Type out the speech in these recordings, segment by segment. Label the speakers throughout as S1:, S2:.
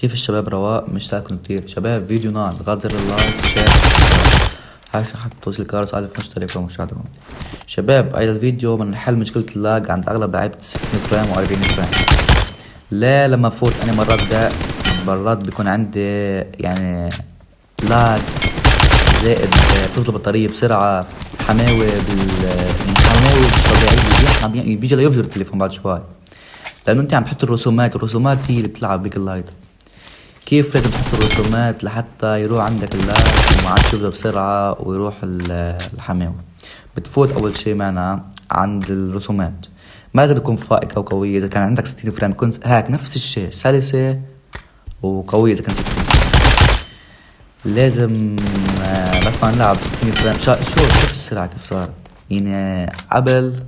S1: كيف الشباب رواق مشتاقكم كتير شباب. فيديو نار، ضغط زر اللايك شير هاشا حتى توصل كارس 1000 مشترك ومشاهدة. شباب هيدا الفيديو من حل مشكلة اللاج عند أغلب لعيبة 60 فريم و40 فريم. ليه لما فوت أنا مرات بيكون عندي يعني لاج زائد بتطلب البطارية بسرعة، حماوة يعني حماوة مش طبيعية، بيجي ليفجر التليفون بعد شوي، لأنه أنت عم تحط الرسومات هي اللي بتلعب بيك اللايت. كيف لازم تحط الرسومات لحتى يروح عندك اللايت وما عادش يبدأ بسرعة ويروح الحماوة؟ بتفوت أول شي معنا عند الرسومات، ما لازم تكون فائقة وقوية. إذا كان عندك 60 فريم كنت هيك نفس الشي سلسة وقوية. إذا كانت 60 لازم بس ما نلعب 60 فريم. شوف السرعة كيف صار، يعني قبل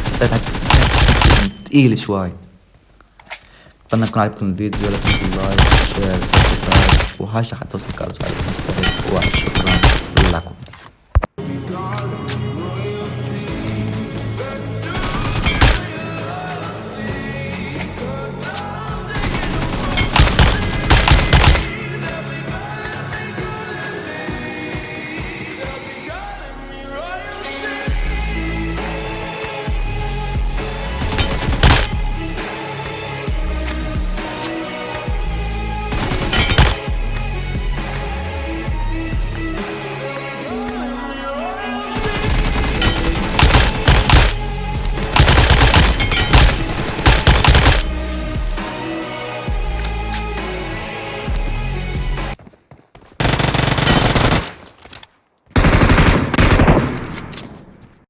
S1: حسيتها تقيل شوي. اتمنى يكون عجبكم الفيديو، لا تنسوا اللايك شير سبسكرايب وهاشا حتى توصل كارت على المشترك وعش.